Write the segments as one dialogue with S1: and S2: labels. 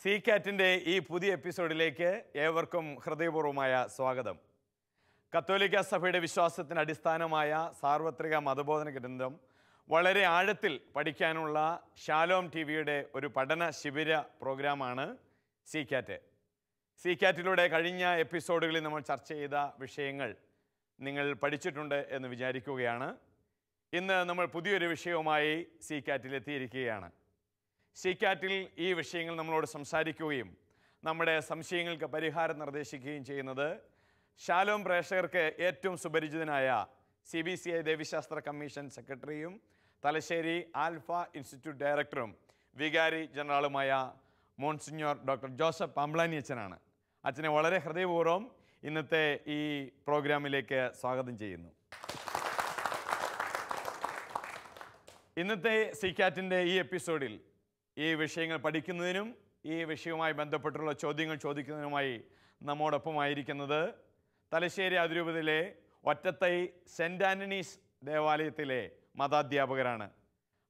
S1: C കാറ്റിൻ്റെ ഈ പുതിയ എപ്പിസോഡിലേക്ക് ഏവർക്കും ഹൃദയപൂർവ്വമായ സ്വാഗതം. കത്തോലിക്ക സഭയുടെ വിശ്വാസത്തിന് അടിസ്ഥാനമായ സാർവത്രിക മതബോധന ഗ്രന്ഥം വളരെ ആഴത്തിൽ പഠിക്കാനുള്ള ഷാലോം ടിവിയുടെ ഒരു പഠന ശിബിര പ്രോഗ്രാമാണ് സി കാറ്റ്. സി കാറ്റിലൂടെ കഴിഞ്ഞ എപ്പിസോഡുകളിൽ നമ്മൾ ചർച്ച ചെയ്ത വിഷയങ്ങൾ നിങ്ങൾ പഠിച്ചിട്ടുണ്ട് എന്ന് വിചാരിക്കുകയാണ്. ഇന്ന് നമ്മൾ പുതിയൊരു വിഷയവുമായി സി കാറ്റിലെത്തിയിരിക്കുകയാണ്. സി കാറ്റിൽ ഈ വിഷയങ്ങൾ നമ്മളോട് സംസാരിക്കുകയും നമ്മുടെ സംശയങ്ങൾക്ക് പരിഹാരം നിർദ്ദേശിക്കുകയും ചെയ്യുന്നത് ഷാലോം പ്രേക്ഷകർക്ക് ഏറ്റവും സുപരിചിതനായ CBCI ദേവീശാസ്ത്ര കമ്മീഷൻ സെക്രട്ടറിയും തലശ്ശേരി ആൽഫ ഇൻസ്റ്റിറ്റ്യൂട്ട് ഡയറക്ടറും വികാരി ജനറലുമായ മോൺസിഞ്ഞോർ ഡോക്ടർ ജോസഫ് പാംബ്ലാനി അച്ഛനാണ്. അച്ഛനെ വളരെ ഹൃദയപൂർവ്വം ഇന്നത്തെ ഈ പ്രോഗ്രാമിലേക്ക് സ്വാഗതം ചെയ്യുന്നു. ഇന്നത്തെ സി കാറ്റിൻ്റെ ഈ എപ്പിസോഡിൽ ഈ വിഷയങ്ങൾ പഠിക്കുന്നതിനും ഈ വിഷയവുമായി ബന്ധപ്പെട്ടുള്ള ചോദ്യങ്ങൾ ചോദിക്കുന്നതിനുമായി നമ്മോടൊപ്പമായിരിക്കുന്നത് തലശ്ശേരി അതിരൂപതയിലെ ഒറ്റത്തൈ സെൻറ്റ് ആൻ്റണീസ് ദേവാലയത്തിലെ മതാധ്യാപകരാണ്.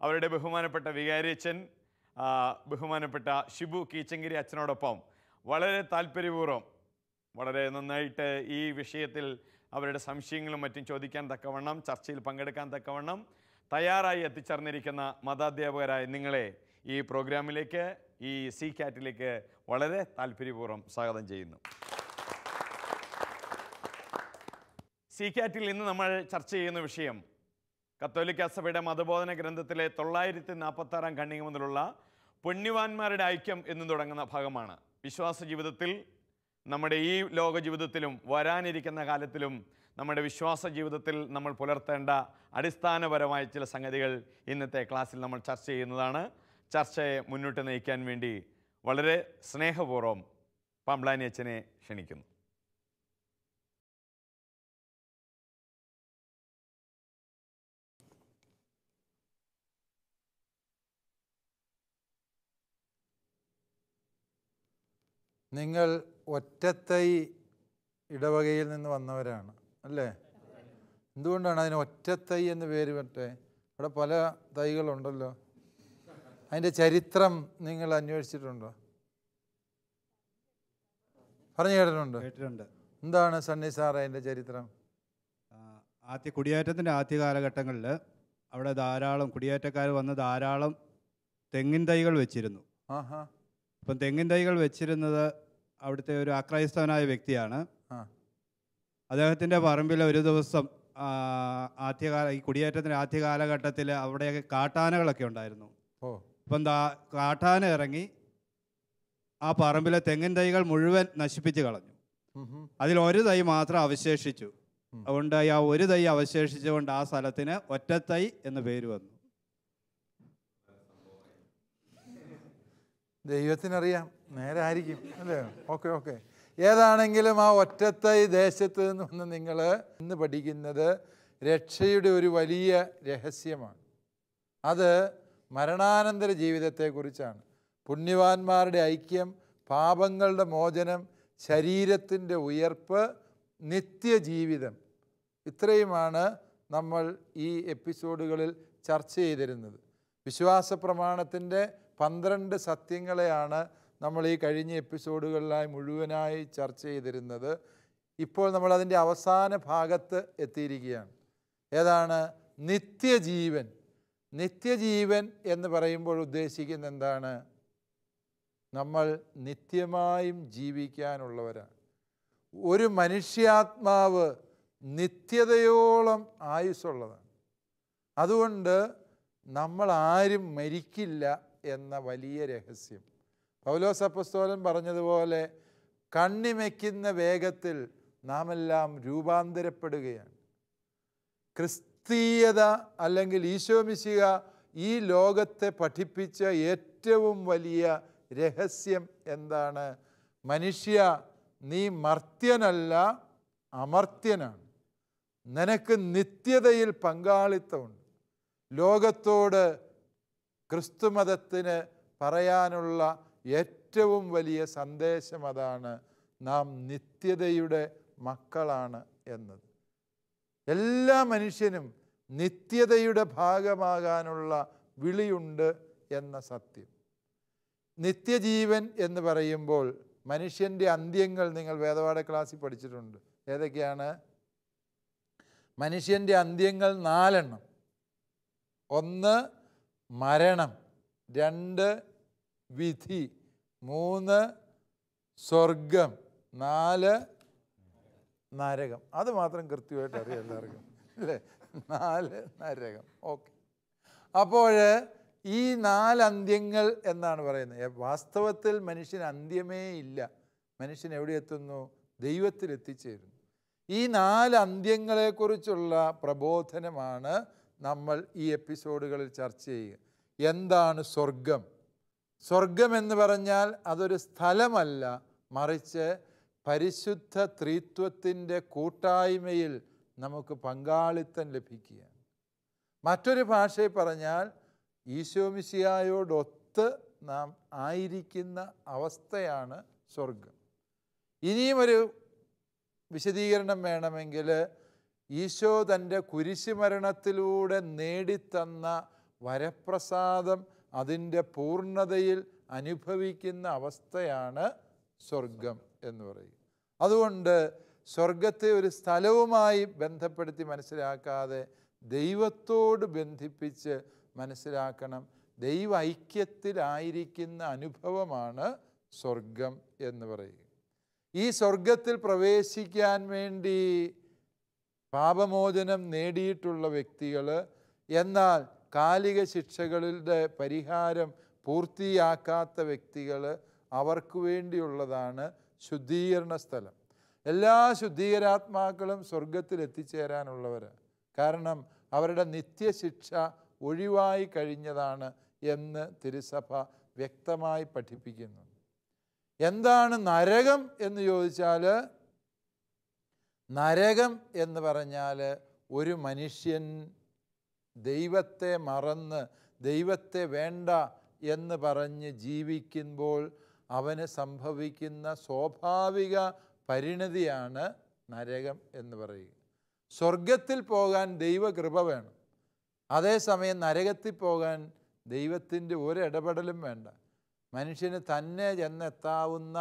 S1: അവരുടെ ബഹുമാനപ്പെട്ട വികാരിയച്ഛൻ ബഹുമാനപ്പെട്ട ഷിബു കീച്ചങ്കിരി അച്ഛനോടൊപ്പം വളരെ താല്പര്യപൂർവ്വം വളരെ നന്നായിട്ട് ഈ വിഷയത്തിൽ അവരുടെ സംശയങ്ങളും മറ്റും ചോദിക്കാൻ തക്കവണ്ണം ചർച്ചയിൽ പങ്കെടുക്കാൻ തക്കവണ്ണം തയ്യാറായി എത്തിച്ചേർന്നിരിക്കുന്ന മതാധ്യാപകരായ നിങ്ങളെ ഈ പ്രോഗ്രാമിലേക്ക് ഈ സി കാറ്റിലേക്ക് വളരെ താല്പര്യപൂർവ്വം സ്വാഗതം ചെയ്യുന്നു. സി കാറ്റിൽ ഇന്ന് നമ്മൾ ചർച്ച ചെയ്യുന്ന വിഷയം കത്തോലിക്ക സഭയുടെ മതബോധന ഗ്രന്ഥത്തിലെ 946 ഖണ്ഡിക മുതലുള്ള പുണ്യവാന്മാരുടെ ഐക്യം എന്ന് തുടങ്ങുന്ന ഭാഗമാണ്. വിശ്വാസ ജീവിതത്തിൽ നമ്മുടെ ഈ ലോക ജീവിതത്തിലും വരാനിരിക്കുന്ന കാലത്തിലും നമ്മുടെ വിശ്വാസ ജീവിതത്തിൽ നമ്മൾ പുലർത്തേണ്ട അടിസ്ഥാനപരമായ ചില സംഗതികൾ ഇന്നത്തെ ക്ലാസ്സിൽ നമ്മൾ ചർച്ച ചെയ്യുന്നതാണ്. ചർച്ചയെ മുന്നോട്ട് നയിക്കാൻ വേണ്ടി വളരെ സ്നേഹപൂർവ്വം പാംബ്ലാനി അച്ഛനെ ക്ഷണിക്കുന്നു.
S2: നിങ്ങൾ ഒറ്റത്തൈ ഇടവകയിൽ നിന്ന് വന്നവരാണ് അല്ലേ? എന്തുകൊണ്ടാണ് അതിന് ഒറ്റത്തൈ എന്ന് പേര് പറ്റേ? അവിടെ പല തൈകളുണ്ടല്ലോ. അതിൻ്റെ ചരിത്രം നിങ്ങൾ അന്വേഷിച്ചിട്ടുണ്ടോ? പറഞ്ഞു കേട്ടിട്ടുണ്ട്. എന്താണ് സണ്ണി സാർ അതിൻ്റെ ചരിത്രം?
S3: കുടിയേറ്റത്തിൻ്റെ ആദ്യ കാലഘട്ടങ്ങളിൽ അവിടെ ധാരാളം കുടിയേറ്റക്കാർ വന്ന് ധാരാളം തെങ്ങിൻ തൈകൾ വെച്ചിരുന്നു. അപ്പം തെങ്ങിൻ തൈകൾ വെച്ചിരുന്നത് അവിടുത്തെ ഒരു അക്രൈസ്തവനായ വ്യക്തിയാണ്. അദ്ദേഹത്തിൻ്റെ പറമ്പിൽ ഒരു ദിവസം ഈ കുടിയേറ്റത്തിൻ്റെ ആദ്യ കാലഘട്ടത്തിൽ അവിടെ കാട്ടാനകളൊക്കെ ഉണ്ടായിരുന്നു. അപ്പം കാട്ടാന ഇറങ്ങി ആ പറമ്പിലെ തെങ്ങിൻ തൈകൾ മുഴുവൻ നശിപ്പിച്ച് കളഞ്ഞു. അതിൽ ഒരു തൈ മാത്രം അവശേഷിച്ചു. അതുകൊണ്ട് ആ ഒരു തൈ അവശേഷിച്ചുകൊണ്ട് ആ സ്ഥലത്തിന് ഒറ്റത്തൈ എന്ന് പേര് വന്നു.
S2: ദൈവത്തിനറിയാം, നേരെ ആയിരിക്കും അല്ലേ? ഓക്കെ. ഏതാണെങ്കിലും ആ ഒറ്റത്തൈ ദേശത്ത് നിന്ന് വന്ന് നിങ്ങൾ ഇന്ന് പഠിക്കുന്നത് രക്ഷയുടെ ഒരു വലിയ രഹസ്യമാണ്. അത് മരണാനന്തര ജീവിതത്തെക്കുറിച്ചാണ്. പുണ്യവാന്മാരുടെ ഐക്യം, പാപങ്ങളുടെ മോചനം, ശരീരത്തിൻ്റെ ഉയർപ്പ്, നിത്യജീവിതം, ഇത്രയുമാണ് നമ്മൾ ഈ എപ്പിസോഡുകളിൽ ചർച്ച ചെയ്തിരുന്നത്. വിശ്വാസ പ്രമാണത്തിൻ്റെ 12 സത്യങ്ങളെയാണ് നമ്മൾ ഈ കഴിഞ്ഞ എപ്പിസോഡുകളിലായി മുഴുവനായി ചർച്ച ചെയ്തിരുന്നത്. ഇപ്പോൾ നമ്മൾ അതിൻ്റെ അവസാന ഭാഗത്ത് എത്തിയിരിക്കുകയാണ്. ഏതാണ്? നിത്യജീവൻ. നിത്യജീവൻ എന്ന് പറയുമ്പോൾ ഉദ്ദേശിക്കുന്നത് എന്താണ്? നമ്മൾ നിത്യമായും ജീവിക്കാനുള്ളവരാണ്. ഒരു മനുഷ്യാത്മാവ് നിത്യതയോളം ആയുസ്സുള്ളതാണ്. അതുകൊണ്ട് നമ്മൾ ആരും മരിക്കില്ല എന്ന വലിയ രഹസ്യം. പൗലോസ് അപ്പോസ്തലൻ പറഞ്ഞതുപോലെ കണ്ണിമയ്ക്കുന്ന വേഗത്തിൽ നാം എല്ലാം രൂപാന്തരപ്പെടുകയാണ്. ക്രിസ്തീയത അല്ലെങ്കിൽ ഈശോ മിശിഹ ഈ ലോകത്തെ പഠിപ്പിച്ച ഏറ്റവും വലിയ രഹസ്യം എന്താണ്? മനുഷ്യ, നീ മർത്യനല്ല, അമർത്യനാണ്. നിനക്ക് നിത്യതയിൽ പങ്കാളിത്തമുണ്ട്. ലോകത്തോട് ക്രിസ്തുമതത്തിന് പറയാനുള്ള ഏറ്റവും വലിയ സന്ദേശം അതാണ്. നാം നിത്യതയുടെ മക്കളാണ് എന്നത്. എല്ലാ മനുഷ്യനും നിത്യതയുടെ ഭാഗമാകാനുള്ള വിളിയുണ്ട് എന്ന സത്യം. നിത്യജീവൻ എന്ന് പറയുമ്പോൾ മനുഷ്യൻ്റെ അന്ത്യങ്ങൾ നിങ്ങൾ വേദപാഠ ക്ലാസ്സിൽ പഠിച്ചിട്ടുണ്ട്. ഏതൊക്കെയാണ്? മനുഷ്യൻ്റെ അന്ത്യങ്ങൾ 4. 1 മരണം, 2 വിധി, 3 സ്വർഗം, 4 നരകം. അത് മാത്രം കൃത്യമായിട്ട് അറിയാം എല്ലാവർക്കും അല്ലേ? 4 നരകം. ഓക്കെ. അപ്പോൾ ഈ 4 അന്ത്യങ്ങൾ എന്നാണ് പറയുന്നത്. വാസ്തവത്തിൽ മനുഷ്യന് അന്ത്യമേ ഇല്ല. മനുഷ്യൻ എവിടെ എത്തുന്നു? ദൈവത്തിൽ എത്തിച്ചേരുന്നു. ഈ 4 അന്ത്യങ്ങളെക്കുറിച്ചുള്ള പ്രബോധനമാണ് നമ്മൾ ഈ എപ്പിസോഡുകളിൽ ചർച്ച ചെയ്യുക. എന്താണ് സ്വർഗം? സ്വർഗം എന്ന് പറഞ്ഞാൽ അതൊരു സ്ഥലമല്ല, മറിച്ച് പരിശുദ്ധ ത്രിത്വത്തിൻ്റെ കൂട്ടായ്മയിൽ നമുക്ക് പങ്കാളിത്തം ലഭിക്കുക. മറ്റൊരു ഭാഷയിൽ പറഞ്ഞാൽ ഈശോമിശിഹായോടൊത്ത് നാം ആയിരിക്കുന്ന അവസ്ഥയാണ് സ്വർഗം. ഇനിയും ഒരു വിശദീകരണം വേണമെങ്കിൽ ഈശോ തൻ്റെ കുരിശുമരണത്തിലൂടെ നേടിത്തന്ന വരപ്രസാദം അതിൻ്റെ പൂർണ്ണതയിൽ അനുഭവിക്കുന്ന അവസ്ഥയാണ് സ്വർഗം എന്ന് പറയും. അതുകൊണ്ട് സ്വർഗത്തെ ഒരു സ്ഥലവുമായി ബന്ധപ്പെടുത്തി മനസ്സിലാക്കാതെ ദൈവത്തോട് ബന്ധിപ്പിച്ച് മനസ്സിലാക്കണം. ദൈവ ഐക്യത്തിലായിരിക്കുന്ന അനുഭവമാണ് സ്വർഗം എന്ന് പറയുക. ഈ സ്വർഗത്തിൽ പ്രവേശിക്കാൻ വേണ്ടി പാപമോചനം നേടിയിട്ടുള്ള വ്യക്തികൾ, എന്നാൽ കാലിക ശിക്ഷകളുടെ പരിഹാരം പൂർത്തിയാക്കാത്ത വ്യക്തികൾ, അവർക്ക് വേണ്ടിയുള്ളതാണ് ശുദ്ധീകരണ സ്ഥലം. എല്ലാ ശുദ്ധീകരാത്മാക്കളും സ്വർഗത്തിൽ എത്തിച്ചേരാനുള്ളവരാണ്. കാരണം അവരുടെ നിത്യശിക്ഷ ഒഴിവായി കഴിഞ്ഞതാണ് എന്ന് തിരുസഭ വ്യക്തമായി പഠിപ്പിക്കുന്നു. എന്താണ് നരകം എന്ന് ചോദിച്ചാൽ, നരകം എന്ന് പറഞ്ഞാൽ ഒരു മനുഷ്യൻ ദൈവത്തെ മറന്ന് ദൈവത്തെ വേണ്ട എന്ന് പറഞ്ഞ് ജീവിക്കുമ്പോൾ അവന് സംഭവിക്കുന്ന സ്വാഭാവിക പരിണതിയാണ് നരകം എന്ന് പറയുക. സ്വർഗത്തിൽ പോകാൻ ദൈവകൃപ വേണം. അതേസമയം നരകത്തിൽ പോകാൻ ദൈവത്തിൻ്റെ ഒരു ഇടപെടലും വേണ്ട. മനുഷ്യന് തന്നെ ചെന്നെത്താവുന്ന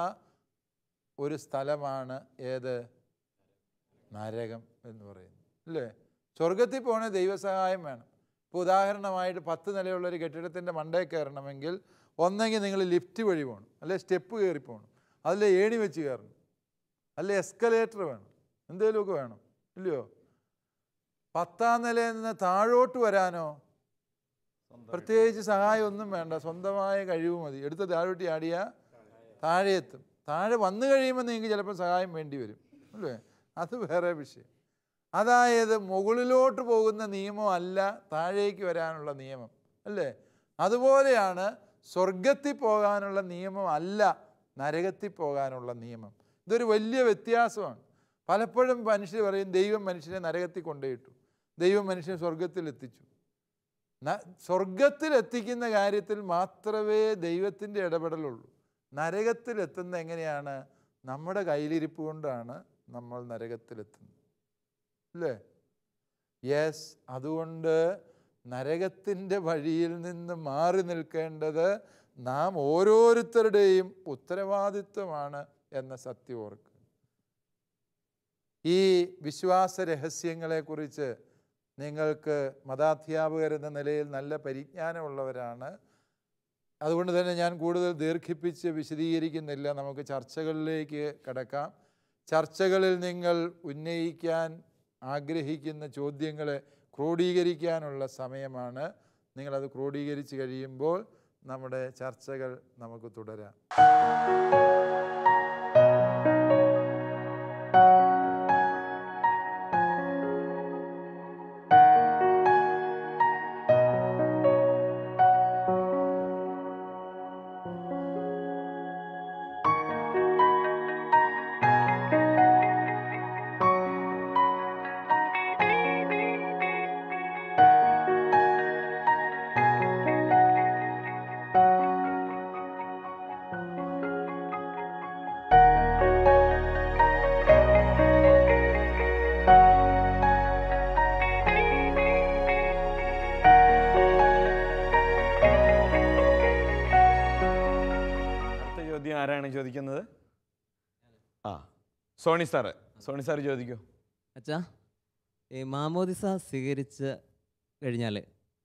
S2: ഒരു സ്ഥലമാണ് ഏത്? നരകം എന്ന് പറയുന്നത് അല്ലേ? സ്വർഗത്തിൽ പോകണേ ദൈവസഹായം വേണം. ഇപ്പോൾ ഉദാഹരണമായിട്ട് 10 നിലയുള്ളൊരു കെട്ടിടത്തിൻ്റെ മണ്ടയിൽ കയറണമെങ്കിൽ ഒന്നെങ്കിൽ നിങ്ങൾ ലിഫ്റ്റ് വഴി പോകണം, അല്ലെ സ്റ്റെപ്പ് കയറി പോകണം, അതിൽ ഏണി വെച്ച് കയറണം, അല്ലെ എസ്കലേറ്റർ വേണം, എന്തെങ്കിലുമൊക്കെ വേണം, ഇല്ലയോ? 10ാം നിലയിൽ നിന്ന് താഴോട്ട് വരാനോ പ്രത്യേകിച്ച് സഹായം ഒന്നും വേണ്ട, സ്വന്തമായ കഴിവ് മതി. എടുത്ത് താഴോട്ട് ആടിയാൽ താഴെ എത്തും. താഴെ വന്നു കഴിയുമ്പോൾ നിങ്ങൾക്ക് ചിലപ്പോൾ സഹായം വേണ്ടി വരും, അല്ലേ? അത് വേറെ വിഷയം. അതായത് മുകളിലോട്ട് പോകുന്ന നിയമം അല്ല താഴേക്ക് വരാനുള്ള നിയമം, അല്ലേ? അതുപോലെയാണ് സ്വർഗത്തിൽ പോകാനുള്ള നിയമം അല്ല നരകത്തിൽ പോകാനുള്ള നിയമം. ഇതൊരു വലിയ വ്യത്യാസമാണ്. പലപ്പോഴും മനുഷ്യർ പറയും ദൈവം മനുഷ്യനെ നരകത്തിൽ കൊണ്ടുപോയിട്ടു, ദൈവം മനുഷ്യനെ സ്വർഗത്തിൽ എത്തിച്ചു. സ്വർഗത്തിൽ എത്തിക്കുന്ന കാര്യത്തിൽ മാത്രമേ ദൈവത്തിൻ്റെ ഇടപെടലുള്ളൂ. നരകത്തിൽ എത്തുന്നത് എങ്ങനെയാണ്? നമ്മുടെ കയ്യിലിരിപ്പ് കൊണ്ടാണ് നമ്മൾ നരകത്തിലെത്തുന്നത്, അല്ലേ? യെസ്. അതുകൊണ്ട് നരകത്തിൻ്റെ വഴിയിൽ നിന്ന് മാറി നിൽക്കേണ്ടത് നാം ഓരോരുത്തരുടെയും ഉത്തരവാദിത്വമാണ് എന്ന സത്യം ഓർക്കുക. ഈ വിശ്വാസ രഹസ്യങ്ങളെക്കുറിച്ച് നിങ്ങൾക്ക് മതാധ്യാപകരെന്ന നിലയിൽ നല്ല പരിജ്ഞാനമുള്ളവരാണ്. അതുകൊണ്ട് തന്നെ ഞാൻ കൂടുതൽ ദീർഘിപ്പിച്ച് വിശദീകരിക്കുന്നില്ല. നമുക്ക് ചർച്ചകളിലേക്ക് കടക്കാം. ചർച്ചകളിൽ നിങ്ങൾ ഉന്നയിക്കാൻ ആഗ്രഹിക്കുന്ന ചോദ്യങ്ങളെ ക്രോഡീകരിക്കാനുള്ള സമയമാണ്. നിങ്ങളത് ക്രോഡീകരിച്ച് കഴിയുമ്പോൾ നമ്മുടെ ചർച്ചകൾ നമുക്ക് തുടരാം.
S1: സോണി സാറ് ചോദിക്കൂ.
S4: അച്ഛാ, ഈ മാമോദിസ സ്വീകരിച്ച് കഴിഞ്ഞാൽ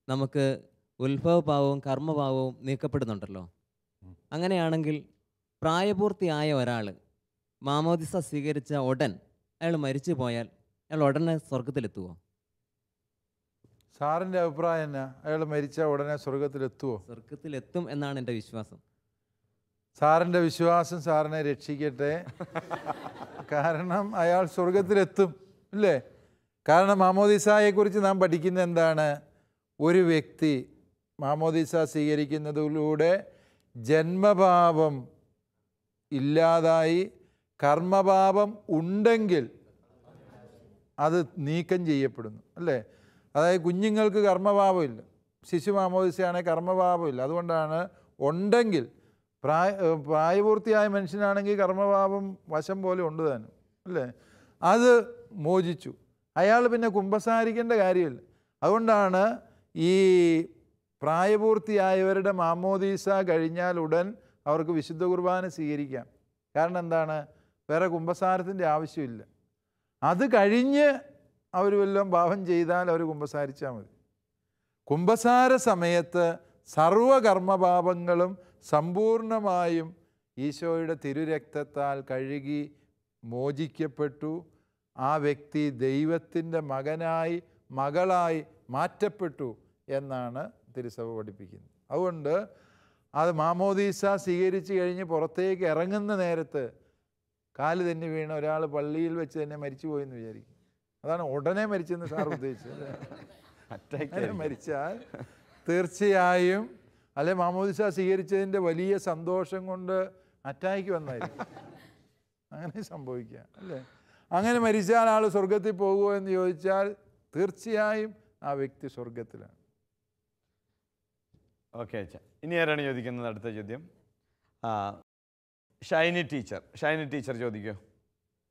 S4: നമുക്ക് ഉത്ഭവഭാവവും കർമ്മഭാവവും നീക്കപ്പെടുന്നുണ്ടല്ലോ. അങ്ങനെയാണെങ്കിൽ പ്രായപൂർത്തിയായ ഒരാൾ മാമോദിസ സ്വീകരിച്ച ഉടൻ അയാൾ മരിച്ചു പോയാൽ അയാൾ ഉടനെ സ്വർഗത്തിലെത്തുമോ?
S2: സാറിൻ്റെ അഭിപ്രായം എന്നാ? അയാൾ മരിച്ച ഉടനെ സ്വർഗത്തിലെത്തുമോ?
S4: സ്വർഗത്തിലെത്തും എന്നാണ് എൻ്റെ വിശ്വാസം.
S2: സാറിൻ്റെ വിശ്വാസം സാറിനെ രക്ഷിക്കട്ടെ. കാരണം അയാൾ സ്വർഗത്തിലെത്തും, ഇല്ലേ? കാരണം മാമോദിസായെക്കുറിച്ച് നാം പഠിക്കുന്ന എന്താണ്? ഒരു വ്യക്തി മാമോദിസ സ്വീകരിക്കുന്നതിലൂടെ ജന്മപാപം ഇല്ലാതായി കർമ്മപാപം ഉണ്ടെങ്കിൽ അത് നീക്കം ചെയ്യപ്പെടുന്നു, അല്ലേ? അതായത് കുഞ്ഞുങ്ങൾക്ക് കർമ്മപാപമില്ല, ശിശു മാമോദിസയാണെങ്കിൽ കർമ്മപാപമില്ല. അതുകൊണ്ടാണ് ഉണ്ടെങ്കിൽ പ്രായപൂർത്തിയായ മനുഷ്യനാണെങ്കിൽ കർമ്മപാപം വശം പോലെ ഉണ്ട് താനും, അല്ലേ? അത് മോചിച്ചു, അയാൾ പിന്നെ കുമ്പസാരിക്കേണ്ട കാര്യമില്ല. അതുകൊണ്ടാണ് ഈ പ്രായപൂർത്തിയായവരുടെ മാമോദീസ കഴിഞ്ഞാൽ ഉടൻ അവർക്ക് വിശുദ്ധ കുർബാന സ്വീകരിക്കാം. കാരണം എന്താണ്? വേറെ കുമ്പസാരത്തിൻ്റെ ആവശ്യമില്ല. അത് കഴിഞ്ഞ് അവർ വല്ലതും പാപം ചെയ്താൽ അവർ കുമ്പസാരിച്ചാൽ മതി. കുമ്പസാര സമയത്ത് സർവകർമ്മപാപങ്ങളും സമ്പൂർണമായും ഈശോയുടെ തിരുരക്തത്താൽ കഴുകി മോചിക്കപ്പെട്ടു. ആ വ്യക്തി ദൈവത്തിൻ്റെ മകനായി മകളായി മാറ്റപ്പെട്ടു എന്നാണ് തിരുസഭ പഠിപ്പിക്കുന്നത്. അതുകൊണ്ട് അത് മാമോദീസ സ്വീകരിച്ച് കഴിഞ്ഞ് പുറത്തേക്ക് ഇറങ്ങുന്ന നേരത്ത് കാല് തന്നെ വീണ ഒരാൾ പള്ളിയിൽ വെച്ച് തന്നെ മരിച്ചു പോയെന്ന് വിചാരിക്കും. അതാണ് ഉടനെ മരിച്ചെന്ന് സാർ ഉദ്ദേശിച്ചത്. അങ്ങനെ മരിച്ചാൽ തീർച്ചയായും അല്ലെ മാമോദിസ സ്വീകരിച്ചതിൻ്റെ വലിയ സന്തോഷം കൊണ്ട് അറ്റാക്ക് വന്നായിരിക്കും. അങ്ങനെ സംഭവിക്കുക, അല്ലേ? അങ്ങനെ മരിച്ചാൽ ആൾ സ്വർഗത്തിൽ പോകുമോ എന്ന് ചോദിച്ചാൽ തീർച്ചയായും ആ വ്യക്തി സ്വർഗത്തിലാണ്.
S1: ഓക്കെ അച്ഛാ, ഇനി ആരാണ് ചോദിക്കുന്നത്? അടുത്ത ചോദ്യം ഷൈനി ടീച്ചർ ചോദിക്കൂ.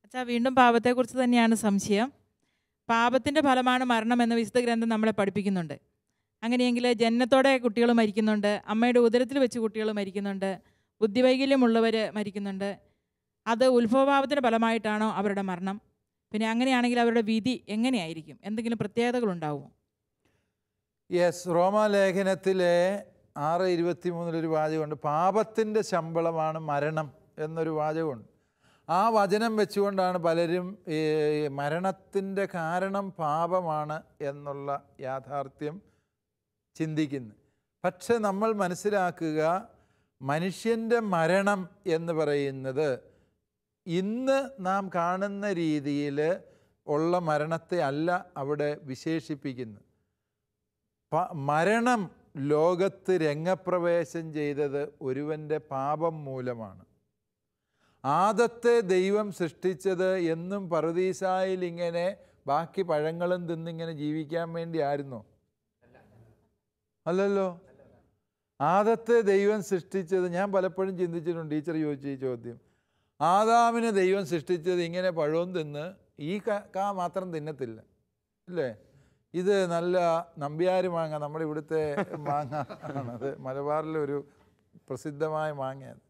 S5: അച്ഛാ, വീണ്ടും പാപത്തെക്കുറിച്ച് തന്നെയാണ് സംശയം. പാപത്തിൻ്റെ ഫലമാണ് മരണം എന്ന വിശുദ്ധ ഗ്രന്ഥം നമ്മളെ പഠിപ്പിക്കുന്നുണ്ട്. അങ്ങനെയെങ്കിൽ ജനനത്തോടെ കുട്ടികൾ മരിക്കുന്നുണ്ട്, അമ്മയുടെ ഉദരത്തിൽ വെച്ച് കുട്ടികൾ മരിക്കുന്നുണ്ട്, ബുദ്ധിവൈകല്യമുള്ളവർ മരിക്കുന്നുണ്ട്. അത് ഉത്ഭവപാപത്തിൻ്റെ ഫലമായിട്ടാണോ അവരുടെ മരണം? പിന്നെ അങ്ങനെയാണെങ്കിൽ അവരുടെ വിധി എങ്ങനെയായിരിക്കും? എന്തെങ്കിലും പ്രത്യേകതകളുണ്ടാവുമോ?
S2: യെസ്, റോമാലേഖനത്തിലെ 6:23 വാചകമുണ്ട്. പാപത്തിൻ്റെ ശമ്പളമാണ് മരണം എന്നൊരു വാചകമുണ്ട്. ആ വചനം വെച്ചുകൊണ്ടാണ് പലരും മരണത്തിൻ്റെ കാരണം പാപമാണ് എന്നുള്ള യാഥാർത്ഥ്യം ചിന്തിക്കുന്നത്. പക്ഷെ നമ്മൾ മനസ്സിലാക്കുക, മനുഷ്യൻ്റെ മരണം എന്ന് പറയുന്നത് ഇന്ന് നാം കാണുന്ന രീതിയിൽ ഉള്ള മരണത്തെ അല്ല അവിടെ വിശേഷിപ്പിക്കുന്നത്. മരണം ലോകത്ത് രംഗപ്രവേശം ചെയ്തത് ഒരുവൻ്റെ പാപം മൂലമാണ്. ആദത്തെ ദൈവം സൃഷ്ടിച്ചത് എന്നും പറുദീസായിൽ ഇങ്ങനെ ബാക്കി പഴങ്ങളും തിന്നിങ്ങനെ ജീവിക്കാൻ വേണ്ടി ആയിരുന്നോ? അല്ലല്ലോ. ആദത്തെ ദൈവം സൃഷ്ടിച്ചത്, ഞാൻ പലപ്പോഴും ചിന്തിച്ചിട്ടുണ്ട്, ടീച്ചർ ചോദിച്ച ഈ ചോദ്യം. ആദാമിനെ ദൈവം സൃഷ്ടിച്ചത് ഇങ്ങനെ പഴവും തിന്ന് ഈ കാ മാത്രം തിന്നത്തില്ല, ഇല്ലേ? ഇത് നല്ല നമ്പ്യാര് മാങ്ങ, നമ്മുടെ ഇവിടുത്തെ മാങ്ങ ആണത്, മലബാറിലെ ഒരു പ്രസിദ്ധമായ മാങ്ങയാണ്.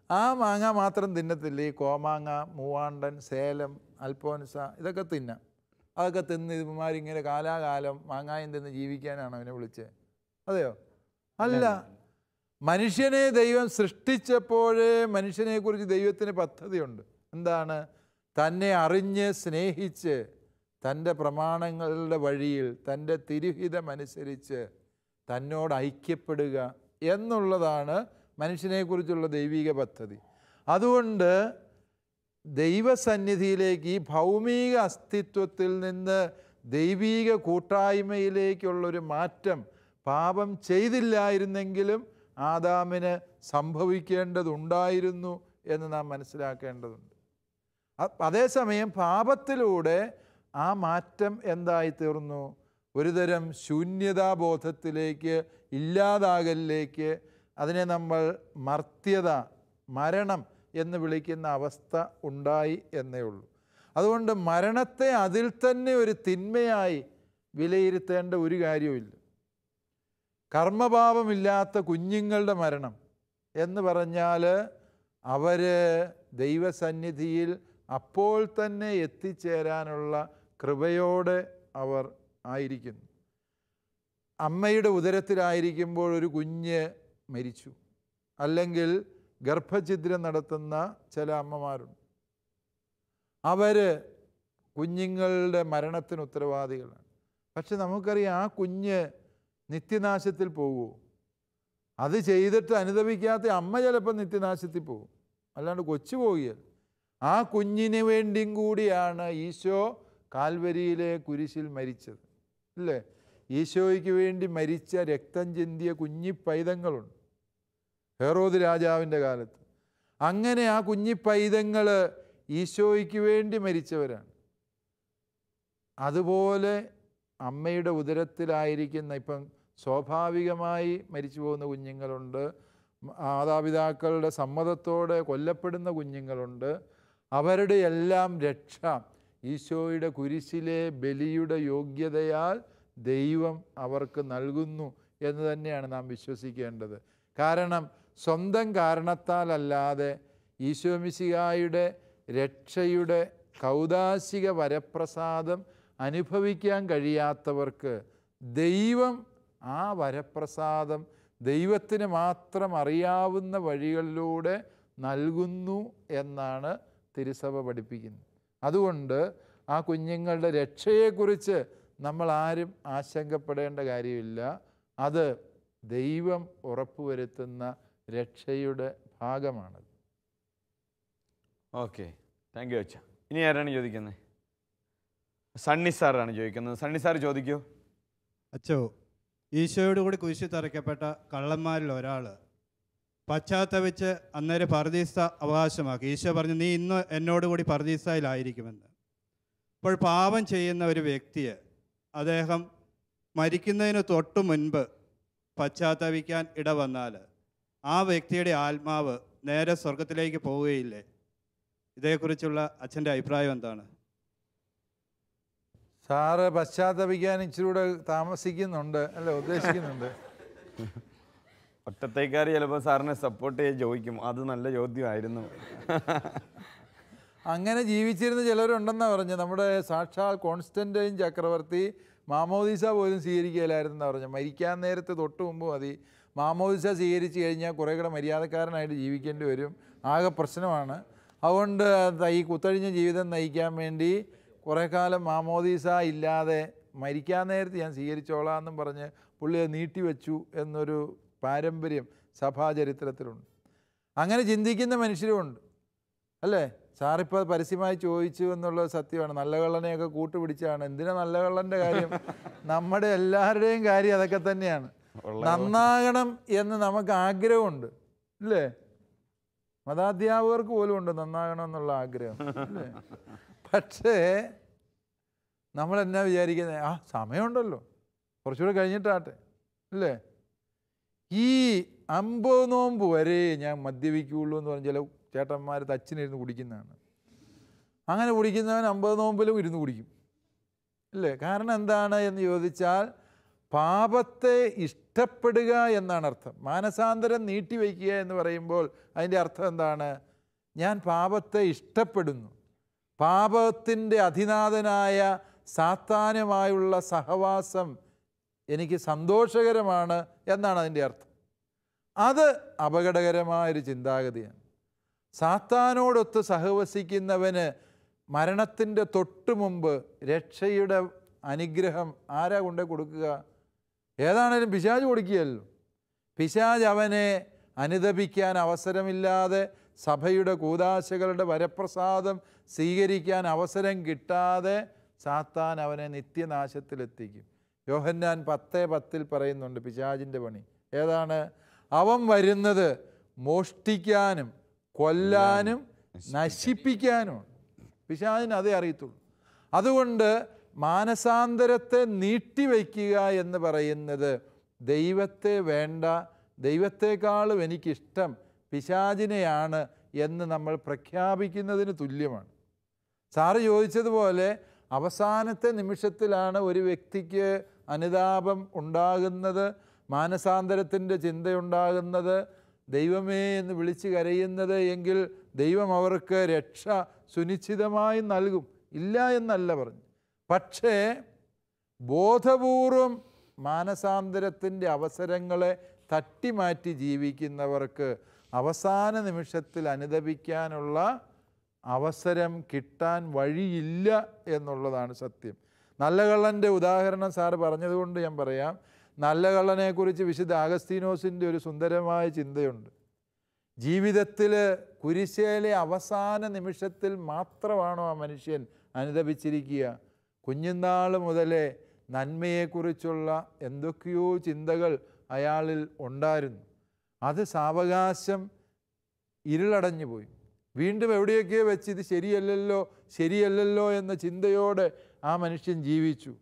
S2: ആ മാങ്ങ മാത്രം തിന്നത്തില്ല, ഈ കോമാങ്ങ, മൂവാണ്ടൻ, സേലം, അൽഫോൻസ ഇതൊക്കെ തിന്നാം. അതൊക്കെ തിന്ന് ഇവന്മാരിങ്ങനെ കാലാകാലം മാങ്ങായും തിന്ന് ജീവിക്കാനാണ് അവനെ വിളിച്ചത്? അതെയോ? അല്ല. മനുഷ്യനെ ദൈവം സൃഷ്ടിച്ചപ്പോഴേ മനുഷ്യനെക്കുറിച്ച് ദൈവത്തിന് പദ്ധതിയുണ്ട്. എന്താണ്? തന്നെ അറിഞ്ഞ് സ്നേഹിച്ച് തൻ്റെ പ്രമാണങ്ങളുടെ വഴിയിൽ തൻ്റെ തിരുഹിതമനുസരിച്ച് തന്നോട് ഐക്യപ്പെടുക എന്നുള്ളതാണ് മനുഷ്യനെക്കുറിച്ചുള്ള ദൈവിക പദ്ധതി. അതുകൊണ്ട് ദൈവസന്നിധിയിലേക്ക്, ഈ ഭൗമിക അസ്തിത്വത്തിൽ നിന്ന് ദൈവിക കൂട്ടായ്മയിലേക്കുള്ളൊരു മാറ്റം പാപം ചെയ്തില്ലായിരുന്നെങ്കിലും ആദാമിന് സംഭവിക്കേണ്ടതുണ്ടായിരുന്നു എന്ന് നാം മനസ്സിലാക്കേണ്ടതുണ്ട്. അതേസമയം പാപത്തിലൂടെ ആ മാറ്റം എന്തായിത്തീർന്നു? ഒരുതരം ശൂന്യതാബോധത്തിലേക്ക്, ഇല്ലാതാകലിലേക്ക്, അതിനെ നമ്മൾ മർത്യത, മരണം എന്ന് വിളിക്കുന്ന അവസ്ഥ ഉണ്ടായി എന്നേ ഉള്ളൂ. അതുകൊണ്ട് മരണത്തെ അതിൽ തന്നെ ഒരു തിന്മയായി വിലയിരുത്തേണ്ട ഒരു കാര്യവുമില്ല. കർമ്മപാപമില്ലാത്ത കുഞ്ഞുങ്ങളുടെ മരണം എന്ന് പറഞ്ഞാൽ അവർ ദൈവസന്നിധിയിൽ അപ്പോൾ തന്നെ എത്തിച്ചേരാനുള്ള കൃപയോടെ അവർ ആയിരിക്കുന്നു. അമ്മയുടെ ഉദരത്തിലായിരിക്കുമ്പോൾ ഒരു കുഞ്ഞ് മരിച്ചു, അല്ലെങ്കിൽ ഗർഭഛിദ്രം നടത്തുന്ന ചില അമ്മമാരുണ്ട്. അവർ കുഞ്ഞുങ്ങളുടെ മരണത്തിന് ഉത്തരവാദികളാണ്. പക്ഷെ നമുക്കറിയാം, ആ കുഞ്ഞ് നിത്യനാശത്തിൽ പോകുമോ? അത് ചെയ്തിട്ട് അനുദപിക്കാത്ത അമ്മ ചിലപ്പോൾ നിത്യനാശത്തിൽ പോകും, അല്ലാണ്ട് കൊച്ചു പോവുകയല്ല. ആ കുഞ്ഞിന് വേണ്ടിയും കൂടിയാണ് ഈശോ കാൽവരിയിലെ കുരിശിൽ മരിച്ചത്, അല്ലേ? ഈശോയ്ക്ക് വേണ്ടി മരിച്ച രക്തം ചിന്തിയ കുഞ്ഞിപ്പൈതങ്ങളുണ്ട് ഹെറോദ് രാജാവിൻ്റെ കാലത്ത്. അങ്ങനെ ആ കുഞ്ഞിപ്പൈതങ്ങൾ ഈശോയ്ക്ക് വേണ്ടി മരിച്ചവരാണ്. അതുപോലെ അമ്മയുടെ ഉദരത്തിലായിരിക്കുന്ന, ഇപ്പം സ്വാഭാവികമായി മരിച്ചു പോകുന്ന കുഞ്ഞുങ്ങളുണ്ട്, മാതാപിതാക്കളുടെ സമ്മതത്തോടെ കൊല്ലപ്പെടുന്ന കുഞ്ഞുങ്ങളുണ്ട്. അവരുടെ എല്ലാം രക്ഷ ഈശോയുടെ കുരിശിലെ ബലിയുടെ യോഗ്യതയാൽ ദൈവം അവർക്ക് നൽകുന്നു എന്ന് തന്നെയാണ് നാം വിശ്വസിക്കേണ്ടത്. കാരണം സ്വന്തം കാരണത്താലല്ലാതെ ഈശോ മിശിഹായുടെ രക്ഷയുടെ കൗദാശിക വരപ്രസാദം അനുഭവിക്കാൻ കഴിയാത്തവർക്ക് ദൈവം ആ വരപ്രസാദം ദൈവത്തിന് മാത്രം അറിയാവുന്ന വഴികളിലൂടെ നൽകുന്നു എന്നാണ് തിരുസഭ പഠിപ്പിക്കുന്നത്. അതുകൊണ്ട് ആ കുഞ്ഞുങ്ങളുടെ രക്ഷയെക്കുറിച്ച് നമ്മൾ ആരും ആശങ്കപ്പെടേണ്ട കാര്യമില്ല. അത് ദൈവം ഉറപ്പുവരുത്തുന്ന രക്ഷയുടെ ഭാഗമാണത്.
S1: ഓക്കെ, താങ്ക് യു അച്ഛാ. ഇനി ആരാണ് ചോദിക്കുന്നത്? സണ്ണി സാറാണ് ചോദിക്കുന്നത്. സണ്ണി സാർ ചോദിക്കൂ.
S3: അച്ചോ, ഈശോയോട് കൂടി കുരിശിൽ തറയ്ക്കപ്പെട്ട കള്ളന്മാരിൽ ഒരാൾ പശ്ചാത്തപിച്ച് അന്നേരം പർദീസ അവകാശമാക്കി. ഈശോ പറഞ്ഞു, നീ ഇന്ന് എന്നോട് കൂടി പർദീസയിലായിരിക്കുമെന്ന്. അപ്പോൾ പാപം ചെയ്യുന്ന ഒരു വ്യക്തിയെ അദ്ദേഹം മരിക്കുന്നതിന് തൊട്ട് മുൻപ് പശ്ചാത്തപിക്കാൻ ഇടവന്നാൽ ആ വ്യക്തിയുടെ ആത്മാവ് നേരെ സ്വർഗത്തിലേക്ക് പോവുകയില്ലേ? ഇതേക്കുറിച്ചുള്ള അച്ഛൻ്റെ അഭിപ്രായം എന്താണ്?
S2: സാറ് പശ്ചാത്തപിക്കാൻ ഇച്ചിരി കൂടെ താമസിക്കുന്നുണ്ട് അല്ലേ, ഉദ്ദേശിക്കുന്നുണ്ട്?
S1: ഒറ്റത്തേക്കാർ ചിലപ്പോൾ സാറിനെ സപ്പോർട്ട് ചെയ്യാൻ ചോദിക്കും. അത് നല്ല ചോദ്യമായിരുന്നു.
S2: അങ്ങനെ ജീവിച്ചിരുന്ന ചിലരുണ്ടെന്നാണ് പറഞ്ഞത്. നമ്മുടെ സാക്ഷാൽ കോൺസ്റ്റന്റൈൻ ചക്രവർത്തി മാമോദീസ പോലും സ്വീകരിക്കുകയില്ലായിരുന്നെന്നാണ് പറഞ്ഞത്. മരിക്കാൻ നേരത്തെ തൊട്ട് മുമ്പ് മതി. മാമോദീസ സ്വീകരിച്ച് കഴിഞ്ഞാൽ കുറേ കൂടെ മര്യാദക്കാരനായിട്ട് ജീവിക്കേണ്ടി വരും. ആകെ പ്രശ്നമാണ്. അതുകൊണ്ട് ഈ കുത്തഴിഞ്ഞ ജീവിതം നയിക്കാൻ വേണ്ടി കുറേ കാലം മാമോദീസ ഇല്ലാതെ മരിക്കാൻ നേരത്തെ ഞാൻ സ്വീകരിച്ചോളാം എന്നും പറഞ്ഞ് പുള്ളിയെ നീട്ടിവെച്ചു എന്നൊരു പാരമ്പര്യം സഭാചരിത്രത്തിലുണ്ട്. അങ്ങനെ ചിന്തിക്കുന്ന മനുഷ്യരുമുണ്ട്, അല്ലേ? സാറിപ്പോൾ പരസ്യമായി ചോദിച്ചു എന്നുള്ളത് സത്യമാണ്. നല്ല കള്ളനെയൊക്കെ കൂട്ടുപിടിച്ചാണ്. എന്തിനാ നല്ല കള്ളൻ്റെ കാര്യം? നമ്മുടെ എല്ലാവരുടെയും കാര്യം അതൊക്കെ തന്നെയാണ്. നന്നാകണം എന്ന് നമുക്ക് ആഗ്രഹമുണ്ട്, അല്ലേ? മതാധ്യാപകർക്ക് പോലും ഉണ്ട് നന്നാകണം എന്നുള്ള ആഗ്രഹം, അല്ലേ? പക്ഷേ നമ്മളെന്നാ വിചാരിക്കുന്നത്, ആ സമയമുണ്ടല്ലോ, കുറച്ചുകൂടെ കഴിഞ്ഞിട്ടാട്ടെ, അല്ലേ? ഈ 50 നോമ്പ് വരെ ഞാൻ മദ്യപിക്കുകയുള്ളൂ എന്ന് പറഞ്ഞ ചില ചേട്ടന്മാർ തച്ചിനിരുന്ന് കുടിക്കുന്നതാണ്. അങ്ങനെ കുടിക്കുന്നവൻ 50 നോമ്പിലും ഇരുന്ന് കുടിക്കും, അല്ലേ? കാരണം എന്താണ് എന്ന് ചോദിച്ചാൽ പാപത്തെ ഇഷ്ടപ്പെടുക എന്നാണ് അർത്ഥം. മാനസാന്തരം നീട്ടിവെക്കുക എന്ന് പറയുമ്പോൾ അതിൻ്റെ അർത്ഥം എന്താണ്? ഞാൻ പാപത്തെ ഇഷ്ടപ്പെടുന്നു, പാപത്തിൻ്റെ അധിനാഥനായ സാത്താനുമായുള്ള സഹവാസം എനിക്ക് സന്തോഷകരമാണ് എന്നാണ് അതിൻ്റെ അർത്ഥം. അത് അപകടകരമായൊരു ചിന്താഗതിയാണ്. സാത്താനോടൊത്ത് സഹവസിക്കുന്നവന് മരണത്തിൻ്റെ തൊട്ട് മുമ്പ് രക്ഷയുടെ അനുഗ്രഹം ആരാ കൊണ്ടേ കൊടുക്കുക? ഏതാണേലും പിശാച് കൊടുക്കുകയല്ലോ. പിശാച് അവനെ അനുദപിക്കാൻ അവസരമില്ലാതെ, സഭയുടെ കൂദാശകളുടെ വരപ്രസാദം സ്വീകരിക്കാൻ അവസരം കിട്ടാതെ സാത്താൻ അവനെ നിത്യനാശത്തിലെത്തിക്കും. യോഹന്നാൻ 10:10 പറയുന്നുണ്ട് പിശാചിൻ്റെ പണി ഏതാണ്? അവൻ വരുന്നത് മോഷ്ടിക്കാനും കൊല്ലാനും നശിപ്പിക്കാനും. പിശാചിന് അതേ അറിയത്തുള്ളൂ. അതുകൊണ്ട് മാനസാന്തരത്തെ നീട്ടിവയ്ക്കുക എന്ന് പറയുന്നത് ദൈവത്തെ വേണ്ട, ദൈവത്തെക്കാളും എനിക്കിഷ്ടം പിശാചിനെയാണ് എന്ന് നമ്മൾ പ്രഖ്യാപിക്കുന്നതിന് തുല്യമാണ്. സാറ് ചോദിച്ചതുപോലെ അവസാനത്തെ നിമിഷത്തിലാണ് ഒരു വ്യക്തിക്ക് അനുതാപം ഉണ്ടാകുന്നത്, മാനസാന്തരത്തിൻ്റെ ചിന്തയുണ്ടാകുന്നത്, ദൈവമേ എന്ന് വിളിച്ച് കരയുന്നത് എങ്കിൽ ദൈവം അവർക്ക് രക്ഷ സുനിശ്ചിതമായി നൽകും, ഇല്ല എന്നല്ല പറഞ്ഞു. പക്ഷേ ബോധപൂർവം മാനസാന്തരത്തിൻ്റെ അവസരങ്ങളെ തട്ടിമാറ്റി ജീവിക്കുന്നവർക്ക് അവസാന നിമിഷത്തിൽ അനുദപിക്കാനുള്ള അവസരം കിട്ടാൻ വഴിയില്ല എന്നുള്ളതാണ് സത്യം. നല്ല കള്ളൻ്റെ ഉദാഹരണം സാറ് പറഞ്ഞതുകൊണ്ട് ഞാൻ പറയാം. നല്ല കള്ളനെക്കുറിച്ച് വിശുദ്ധ അഗസ്തീനോസിൻ്റെ ഒരു സുന്ദരമായ ചിന്തയുണ്ട്. ജീവിതത്തിൽ കുരിശിലെ അവസാന നിമിഷത്തിൽ മാത്രമാണോ ആ മനുഷ്യൻ അനുദപിച്ചിരിക്കുക? കുഞ്ഞുനാൾ മുതലേ നന്മയെക്കുറിച്ചുള്ള എന്തൊക്കെയോ ചിന്തകൾ അയാളിൽ ഉണ്ടായിരുന്നു. അത് സാവകാശം ഇരുളടഞ്ഞു പോയി. വീണ്ടും എവിടെയൊക്കെയോ വെച്ച് ഇത് ശരിയല്ലല്ലോ എന്ന ചിന്തയോടെ ആ മനുഷ്യൻ ജീവിച്ചു.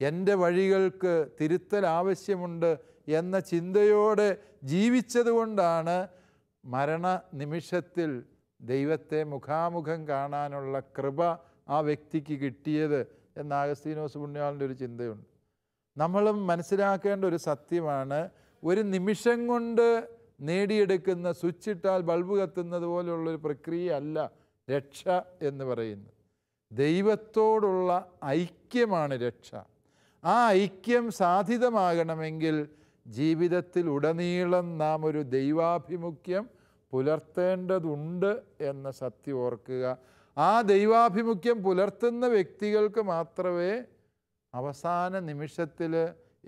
S2: എൻ്റെ വഴികൾക്ക് തിരുത്തൽ ആവശ്യമുണ്ട് എന്ന ചിന്തയോടെ ജീവിച്ചതുകൊണ്ടാണ് മരണനിമിഷത്തിൽ ദൈവത്തെ മുഖാമുഖം കാണാനുള്ള കൃപ ആ വ്യക്തിക്ക് കിട്ടിയത് എന്ന അഗസ്തീനോസ് പുണ്യാളൻ്റെ ഒരു ചിന്തയുണ്ട്. നമ്മളും മനസ്സിലാക്കേണ്ട ഒരു സത്യമാണ്, ഒരു നിമിഷം കൊണ്ട് നേടിയെടുക്കുന്ന, സ്വിച്ചിട്ടാൽ ബൾബ് കത്തുന്നത് പോലെയുള്ളൊരു പ്രക്രിയ അല്ല രക്ഷ എന്ന് പറയുന്നത്. ദൈവത്തോടുള്ള ഐക്യമാണ് രക്ഷ. ആ ഐക്യം സാധിതമാകണമെങ്കിൽ ജീവിതത്തിൽ ഉടനീളം നാം ഒരു ദൈവാഭിമുഖ്യം പുലർത്തേണ്ടതുണ്ട് എന്ന സത്യം ഓർക്കുക. ആ ദൈവാഭിമുഖ്യം പുലർത്തുന്ന വ്യക്തികൾക്ക് മാത്രമേ അവസാന നിമിഷത്തിൽ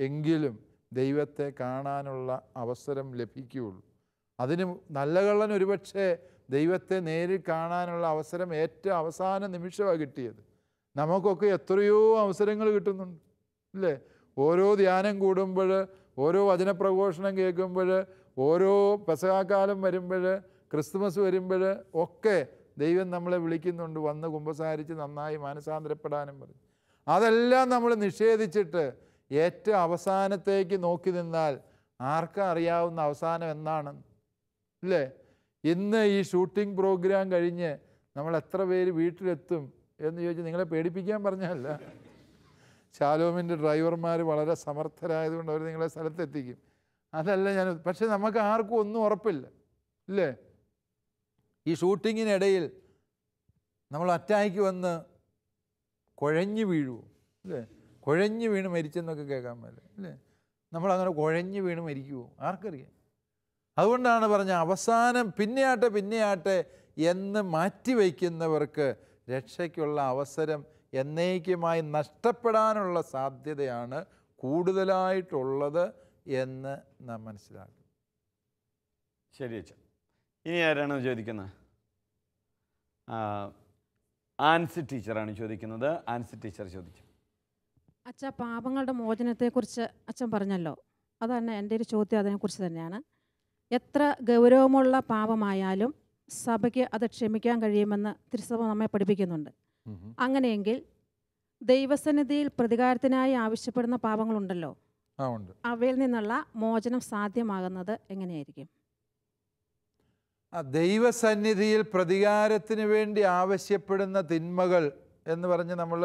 S2: എങ്കിലും ദൈവത്തെ കാണാനുള്ള അവസരം ലഭിക്കുകയുള്ളൂ. അതിന് നല്ല കള്ളൻ ഒരുപക്ഷെ ദൈവത്തെ നേരിൽ കാണാനുള്ള അവസരം ഏറ്റവും അവസാന നിമിഷമാണ് കിട്ടിയത്. നമുക്കൊക്കെ എത്രയോ അവസരങ്ങൾ കിട്ടുന്നുണ്ട് അല്ലേ? ഓരോ ധ്യാനം കൂടുമ്പോൾ, ഓരോ വചനപ്രഘോഷണം കേൾക്കുമ്പോൾ, ഓരോ പെസഹാക്കാലം വരുമ്പോൾ, ക്രിസ്തുമസ് വരുമ്പോൾ ഒക്കെ ദൈവം നമ്മളെ വിളിക്കുന്നുണ്ട്, വന്ന് കുമ്പസാരിച്ച് നന്നായി മാനസാന്തരപ്പെടാനും പറഞ്ഞു. അതെല്ലാം നമ്മൾ നിഷേധിച്ചിട്ട് ഏറ്റവും അവസാനത്തേക്ക് നോക്കി നിന്നാൽ ആർക്കും അറിയാവുന്ന അവസാനം എന്നാണ് അല്ലേ? ഇന്ന് ഈ ഷൂട്ടിംഗ് പ്രോഗ്രാം കഴിഞ്ഞ് നമ്മൾ എത്ര പേര് വീട്ടിലെത്തും എന്ന് ചോദിച്ചാൽ നിങ്ങളെ പേടിപ്പിക്കാൻ പറഞ്ഞല്ല. ശാലോമിൻ്റെ ഡ്രൈവർമാർ വളരെ സമർത്ഥരായതുകൊണ്ട് അവർ നിങ്ങളെ സ്ഥലത്തെത്തിക്കും. അതല്ല ഞാൻ, പക്ഷെ നമുക്ക് ആർക്കും ഒന്നും ഉറപ്പില്ല ഇല്ലേ? ഈ ഷൂട്ടിങ്ങിനിടയിൽ നമ്മൾ അറ്റാക്ക് വന്ന് കുഴഞ്ഞു വീഴുമോ അല്ലേ? കുഴഞ്ഞു വീണ് മരിച്ചെന്നൊക്കെ കേൾക്കാൻ മേലെ അല്ലേ? നമ്മളങ്ങനെ കുഴഞ്ഞു വീണ് മരിക്കുമോ? ആർക്കറിയാം? അതുകൊണ്ടാണ് പറഞ്ഞ അവസാനം പിന്നെയാട്ടെ എന്ന് മാറ്റിവെക്കുന്നവർക്ക് രക്ഷയ്ക്കുള്ള അവസരം എന്നേക്കുമായി നഷ്ടപ്പെടാനുള്ള സാധ്യതയാണ് കൂടുതലായിട്ടുള്ളത് എന്ന് നാം മനസ്സിലാക്കും.
S1: ശരി അച്ഛൻ. ഇനി ആരാണ് ചോദിക്കുന്നത്? ആൻസി ടീച്ചറാണ് ചോദിക്കുന്നത്. ആൻസി ടീച്ചർ ചോദിച്ചു.
S6: അച്ഛ, പാപങ്ങളുടെ മോചനത്തെക്കുറിച്ച് അച്ഛൻ പറഞ്ഞല്ലോ, അതാണ് എൻ്റെ ഒരു ചോദ്യം. അതിനെക്കുറിച്ച് തന്നെയാണ്. എത്ര ഗൗരവമുള്ള പാപമായാലും സഭയ്ക്ക് അത് ക്ഷമിക്കാൻ കഴിയുമെന്ന് തിരുസഭ നമ്മെ പഠിപ്പിക്കുന്നുണ്ട്. അങ്ങനെയെങ്കിൽ ദൈവസന്നിധിയിൽ പ്രതികാരത്തിനായി ആവശ്യപ്പെടുന്ന പാപങ്ങളുണ്ടല്ലോ, അവയിൽ നിന്നുള്ള മോചനം സാധ്യമാകുന്നത് എങ്ങനെയായിരിക്കും?
S2: ദൈവസന്നിധിയിൽ പ്രതികാരത്തിന് വേണ്ടി ആവശ്യപ്പെടുന്ന തിന്മകൾ എന്ന് പറഞ്ഞ് നമ്മൾ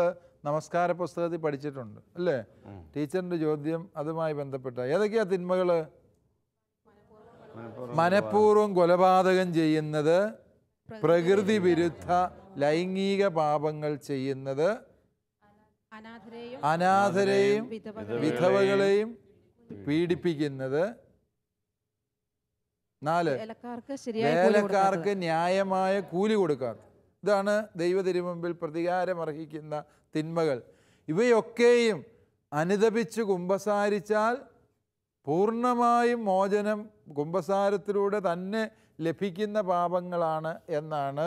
S2: നമസ്കാര പുസ്തകത്തിൽ പഠിച്ചിട്ടുണ്ട് അല്ലേ? ടീച്ചറിൻ്റെ ചോദ്യം അതുമായി ബന്ധപ്പെട്ട ഏതൊക്കെയാ തിന്മകൾ? മനഃപൂർവ്വം കൊലപാതകം ചെയ്യുന്നത്, പ്രകൃതി വിരുദ്ധ ലൈംഗിക പാപങ്ങൾ ചെയ്യുന്നത്, അനാഥരെയും വിധവകളെയും പീഡിപ്പിക്കുന്നത്, 4 വേലക്കാർക്ക് ന്യായമായ കൂലി കൊടുക്കാത്ത. ഇതാണ് ദൈവ തിരുമുമ്പിൽ പ്രതികാരമർഹിക്കുന്ന തിന്മകൾ. ഇവയൊക്കെയും അനുദപിച്ച് കുമ്പസാരിച്ചാൽ പൂർണ്ണമായും മോചനം കുമ്പസാരത്തിലൂടെ തന്നെ ലഭിക്കുന്ന പാപങ്ങളാണ് എന്നാണ്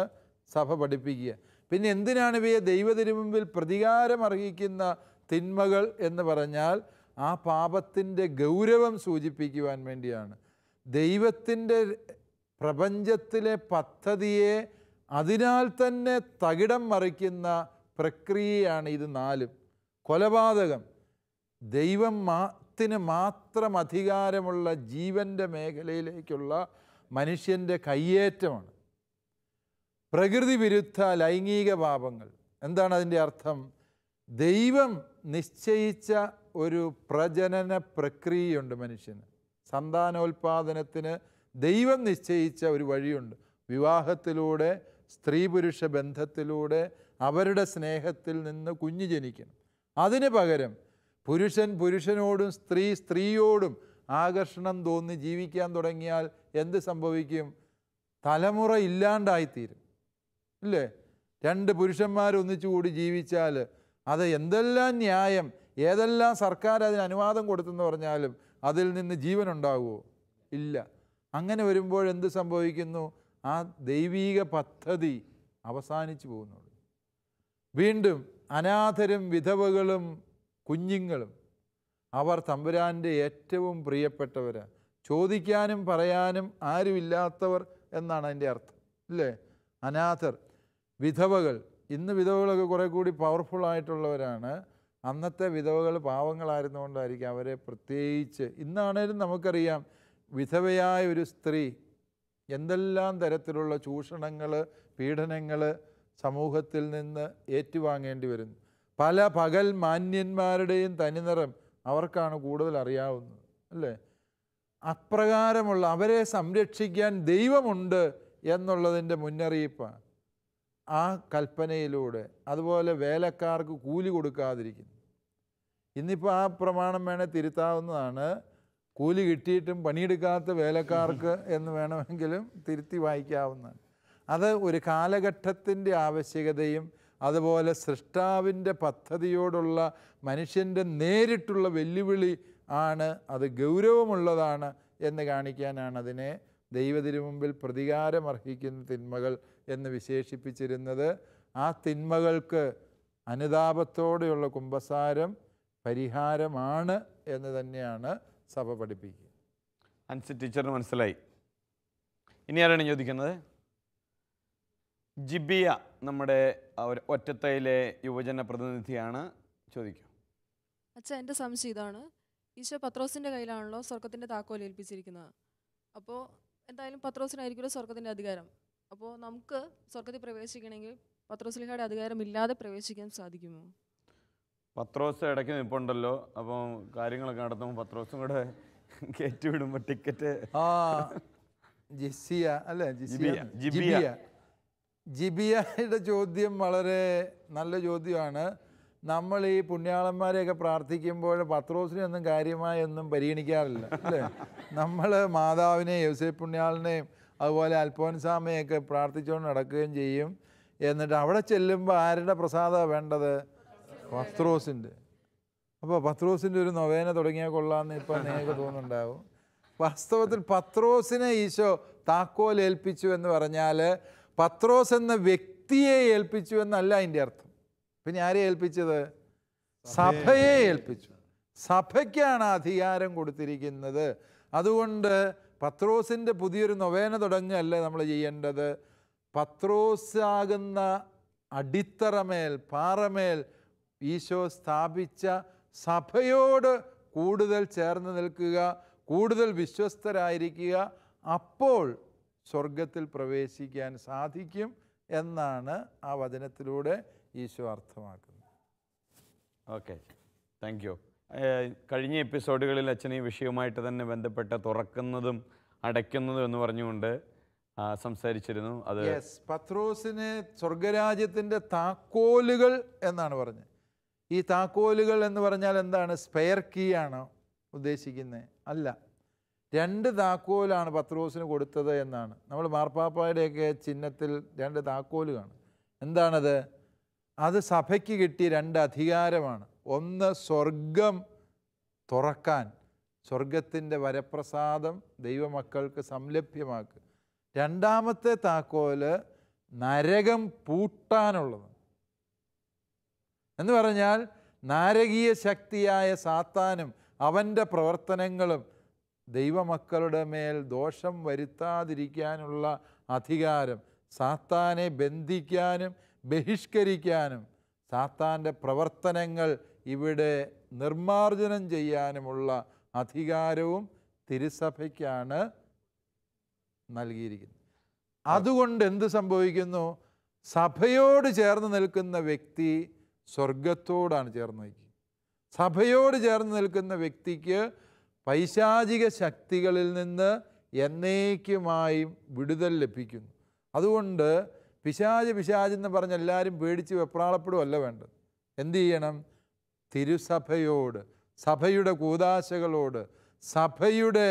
S2: സഭ പഠിപ്പിക്കുക. പിന്നെ എന്തിനാണ് ഇവയെ ദൈവ തിരുമുമ്പിൽ പ്രതികാരമർഹിക്കുന്ന തിന്മകൾ എന്ന് പറഞ്ഞാൽ ആ പാപത്തിൻ്റെ ഗൗരവം സൂചിപ്പിക്കുവാൻ വേണ്ടിയാണ്. ദൈവത്തിൻ്റെ പ്രപഞ്ചത്തിലെ പദ്ധതിയെ അതിനാൽ തന്നെ തകിടം മറിക്കുന്ന പ്രക്രിയയാണ് ഇത് 4. കൊലപാതകം ദൈവത്തിന് മാത്രം അധികാരമുള്ള ജീവൻ്റെ മേഖലയിലേക്കുള്ള മനുഷ്യൻ്റെ കയ്യേറ്റമാണ്. പ്രകൃതി വിരുദ്ധ ലൈംഗിക പാപങ്ങൾ എന്താണ് അതിൻ്റെ അർത്ഥം? ദൈവം നിശ്ചയിച്ച ഒരു പ്രജനന പ്രക്രിയയുണ്ട് മനുഷ്യന്. സന്താനോൽപാദനത്തിന് ദൈവം നിശ്ചയിച്ച ഒരു വഴിയുണ്ട്. വിവാഹത്തിലൂടെ, സ്ത്രീ പുരുഷ ബന്ധത്തിലൂടെ അവരുടെ സ്നേഹത്തിൽ നിന്ന് കുഞ്ഞ് ജനിക്കണം. അതിന് പകരം പുരുഷൻ പുരുഷനോടും സ്ത്രീ സ്ത്രീയോടും ആകർഷണം തോന്നി ജീവിക്കാൻ തുടങ്ങിയാൽ എന്ത് സംഭവിക്കും? തലമുറ ഇല്ലാണ്ടായിത്തീരും, ഇല്ലേ? രണ്ട് പുരുഷന്മാരൊന്നിച്ചു കൂടി ജീവിച്ചാൽ അത് എന്തെല്ലാം ന്യായം, ഏതെല്ലാം സർക്കാർ അതിന് അനുവാദം കൊടുത്തെന്ന് പറഞ്ഞാലും അതിൽ നിന്ന് ജീവനുണ്ടാകുമോ? ഇല്ല. അങ്ങനെ വരുമ്പോൾ എന്ത് സംഭവിക്കുന്നു? ആ ദൈവീക പദ്ധതി അവസാനിച്ചു പോകുന്നുള്ളൂ. വീണ്ടും അനാഥരും വിധവകളും കുഞ്ഞുങ്ങളും അവർ തമ്പുരാൻ്റെ ഏറ്റവും പ്രിയപ്പെട്ടവരാണ്. ചോദിക്കാനും പറയാനും ആരുമില്ലാത്തവർ എന്നാണ് അതിൻ്റെ അർത്ഥം, ഇല്ലേ? അനാഥർ, വിധവകൾ. ഇന്ന് വിധവകളൊക്കെ കുറേ കൂടി പവർഫുള്ളായിട്ടുള്ളവരാണ്. അന്നത്തെ വിധവകൾ പാവങ്ങളായിരുന്നുകൊണ്ടായിരിക്കും അവരെ പ്രത്യേകിച്ച്. ഇന്നാണേലും നമുക്കറിയാം, വിധവയായ ഒരു സ്ത്രീ എന്തെല്ലാം തരത്തിലുള്ള ചൂഷണങ്ങൾ, പീഡനങ്ങൾ സമൂഹത്തിൽ നിന്ന് ഏറ്റുവാങ്ങേണ്ടി വരുന്നു. പല പകൽ മാന്യന്മാരുടെയും തനിനിറം അവർക്കാണ് കൂടുതൽ അറിയാവുന്നത്, അല്ലേ? അപ്രകാരമുള്ള അവരെ സംരക്ഷിക്കാൻ ദൈവമുണ്ട് എന്നുള്ളതിൻ്റെ മുന്നറിയിപ്പാണ് ആ കൽപ്പനയിലൂടെ. അതുപോലെ വേലക്കാർക്ക് കൂലി കൊടുക്കാതിരിക്കുന്നു. ഇന്നിപ്പോൾ ആ പ്രമാണം വേണേൽ തിരുത്താവുന്നതാണ്. കൂലി കിട്ടിയിട്ടും പണിയെടുക്കാത്ത വേലക്കാർക്ക് എന്ന് വേണമെങ്കിലും തിരുത്തി വായിക്കാവുന്നതാണ്. അത് ഒരു കാലഘട്ടത്തിൻ്റെ ആവശ്യകതയും അതുപോലെ സൃഷ്ടാവിൻ്റെ പദ്ധതിയോടുള്ള മനുഷ്യൻ്റെ നേരിട്ടുള്ള വെല്ലുവിളി ആണ്. അത് ഗൗരവമുള്ളതാണ് എന്ന് കാണിക്കാനാണ് അതിനെ ദൈവത്തിനു മുമ്പിൽ പ്രതികാരമർഹിക്കുന്ന തിന്മകൾ എന്ന് വിശേഷിപ്പിച്ചിരുന്നത്. ആ തിന്മകൾക്ക് അനുതാപത്തോടെയുള്ള കുമ്പസാരം പരിഹാരമാണ് എന്ന് തന്നെയാണ് സഭ പഠിപ്പിക്കുക.
S1: അൻസി ടീച്ചറിന് മനസ്സിലായി. ഇനി ആരാണ് ചോദിക്കുന്നത്? ജിബിയ, നമ്മുടെ ഒറ്റത്തയിലെ യുവജന പ്രതിനിധിയാണ്, ചോദിക്കും.
S7: അച്ഛാ, എൻ്റെ സംശയം ഇതാണ്. ഈശോ പത്രോസിൻ്റെ കയ്യിലാണല്ലോ സ്വർഗത്തിൻ്റെ താക്കോൽ ഏൽപ്പിച്ചിരിക്കുന്നത്. അപ്പോൾ എന്തായാലും പത്രോസിനായിരിക്കുമല്ലോ സ്വർഗത്തിൻ്റെ അധികാരം. അപ്പോൾ നമുക്ക് സ്വർഗത്തിൽ പ്രവേശിക്കണമെങ്കിൽ പത്രോസ്ലീഹയുടെ അധികാരം ഇല്ലാതെ പ്രവേശിക്കാൻ സാധിക്കുമോ?
S1: പത്രോസ് ഇടയ്ക്ക് നിൽപ്പുണ്ടല്ലോ, അപ്പം കാര്യങ്ങളൊക്കെ നടത്തുമ്പോൾ പത്രോസും കൂടെ കയറ്റിവിടുമ്പോൾ ടിക്കറ്റ്.
S2: ജിസിയ അല്ലേ? ജിബിയയുടെ ചോദ്യം വളരെ നല്ല ചോദ്യമാണ്. നമ്മൾ ഈ പുണ്യാളന്മാരെയൊക്കെ പ്രാർത്ഥിക്കുമ്പോൾ പത്രോസിനെ ഒന്നും കാര്യമായി ഒന്നും പരിഗണിക്കാറില്ല, അല്ലേ? നമ്മൾ മാതാവിനെയും യോസേപ്പ് പുണ്യാളനെയും അതുപോലെ അൽഫോൻസാമയൊക്കെ പ്രാർത്ഥിച്ചുകൊണ്ട് നടക്കുകയും ചെയ്യും. എന്നിട്ട് അവിടെ ചെല്ലുമ്പോൾ ആരുടെ പ്രസാദമാണ് വേണ്ടത്? പത്രോസിൻ്റെ. അപ്പോൾ പത്രോസിൻ്റെ ഒരു നൊവേന തുടങ്ങിയാൽ കൊള്ളാമെന്ന് ഇപ്പം നിങ്ങൾക്ക് തോന്നുന്നുണ്ടാവും. വാസ്തവത്തിൽ പത്രോസിനെ ഈശോ താക്കോൽ ഏൽപ്പിച്ചു എന്ന് പറഞ്ഞാൽ പത്രോസ് എന്ന വ്യക്തിയെ ഏൽപ്പിച്ചു എന്നല്ല അതിൻ്റെ അർത്ഥം. പിന്നെ ആരെ ഏൽപ്പിച്ചത്? സഭയെ ഏൽപ്പിച്ചു. സഭയ്ക്കാണ് അധികാരം കൊടുത്തിരിക്കുന്നത്. അതുകൊണ്ട് പത്രോസിൻ്റെ പുതിയൊരു നൊവേന തുടങ്ങുകയല്ലേ നമ്മൾ ചെയ്യേണ്ടത്. പത്രോസാകുന്ന അടിത്തറമേൽ, പാറമേൽ ഈശോ സ്ഥാപിച്ച സഭയോട് കൂടുതൽ ചേർന്ന് നിൽക്കുക, കൂടുതൽ വിശ്വസ്തരായിരിക്കുക. അപ്പോൾ സ്വർഗത്തിൽ പ്രവേശിക്കാൻ സാധിക്കും എന്നാണ് ആ വചനത്തിലൂടെ ഈശോ അർത്ഥമാക്കുന്നത്.
S1: Okay, thank you. കഴിഞ്ഞ എപ്പിസോഡുകളിൽ അച്ഛൻ ഈ വിഷയവുമായിട്ട് തന്നെ ബന്ധപ്പെട്ട് തുറക്കുന്നതും അടയ്ക്കുന്നതും എന്ന് പറഞ്ഞുകൊണ്ട് സംസാരിച്ചിരുന്നു. അത്
S2: പത്രോസിന് സ്വർഗരാജ്യത്തിൻ്റെ താക്കോലുകൾ എന്നാണ് പറഞ്ഞത്. ഈ താക്കോലുകൾ എന്ന് പറഞ്ഞാൽ എന്താണ്? സ്പെയർ കീ ആണോ ഉദ്ദേശിക്കുന്നത്? അല്ല, 2 താക്കോലാണ് പത്രോസിന് കൊടുത്തത് എന്നാണ്. നമ്മൾ മാർപ്പാപ്പായുടെയൊക്കെ ചിഹ്നത്തിൽ 2 താക്കോല് കാണും. എന്താണത്? അത് സഭയ്ക്ക് കിട്ടിയ 2 അധികാരമാണ്. ഒന്ന് സ്വർഗം തുറക്കാൻ, സ്വർഗത്തിൻ്റെ വരപ്രസാദം ദൈവമക്കൾക്ക് സംലഭ്യമാക്കുക. രണ്ടാമത്തെ താക്കോല് നരകം പൂട്ടാനുള്ളത്. എന്ന് പറഞ്ഞാൽ നാരകീയ ശക്തിയായ സാത്താനും അവൻ്റെ പ്രവർത്തനങ്ങളും ദൈവമക്കളുടെ മേൽ ദോഷം വരുത്താതിരിക്കാനുള്ള അധികാരം, സാത്താനെ ബന്ധിക്കാനും ബഹിഷ്കരിക്കാനും സാത്താൻ്റെ പ്രവർത്തനങ്ങൾ ഇവിടെ നിർമ്മാർജ്ജനം ചെയ്യാനുമുള്ള അധികാരവും തിരുസഭയ്ക്കാണ് നൽകിയിരിക്കുന്നത്. അതുകൊണ്ട് എന്ത് സംഭവിക്കുന്നു? സഭയോട് ചേർന്ന് നിൽക്കുന്ന വ്യക്തി സ്വർഗത്തോടാണ് ചേർന്ന് നിൽക്കുക. സഭയോട് ചേർന്ന് നിൽക്കുന്ന വ്യക്തിക്ക് പൈശാചിക ശക്തികളിൽ നിന്ന് എന്നേക്കുമായും വിടുതൽ ലഭിക്കുന്നു. അതുകൊണ്ട് പിശാചെന്ന് പറഞ്ഞ് എല്ലാവരും പേടിച്ച് വെപ്രാളപ്പെടുകയല്ല വേണ്ടത്. എന്തു ചെയ്യണം? തിരുസഭയോട്, സഭയുടെ കൂദാശകളോട്, സഭയുടെ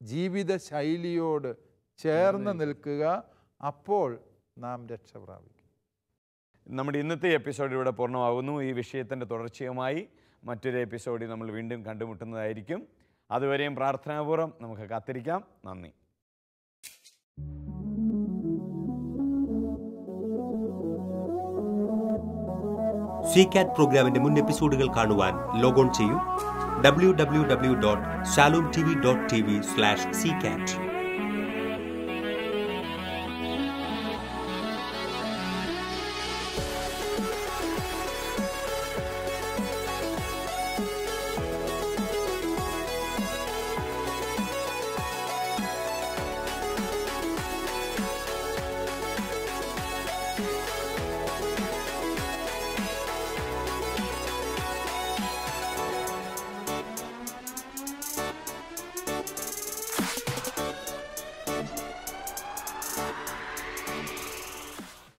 S2: ജീവിത ശൈലിയോട് ചേർന്ന് നിൽക്കുക. അപ്പോൾ നാം രക്ഷ പ്രാപിക്കും.
S1: നമ്മുടെ ഇന്നത്തെ എപ്പിസോഡ് ഇവിടെ പൂർണ്ണമാകുന്നു. ഈ വിഷയത്തിൻ്റെ തുടർച്ചയുമായി മറ്റൊരു എപ്പിസോഡിൽ നമ്മൾ വീണ്ടും കണ്ടുമുട്ടുന്നതായിരിക്കും. അതുവരെയും പ്രാർത്ഥനാപൂർവ്വം നമുക്ക് കാത്തിരിക്കാം. നന്ദി.
S8: CCAT പ്രോഗ്രാമിന്റെ മുൻ എപ്പിസോഡുകൾ കാണുവാൻ ലോഗോൺ ചെയ്യൂ www.shalomtv.tv/ccat.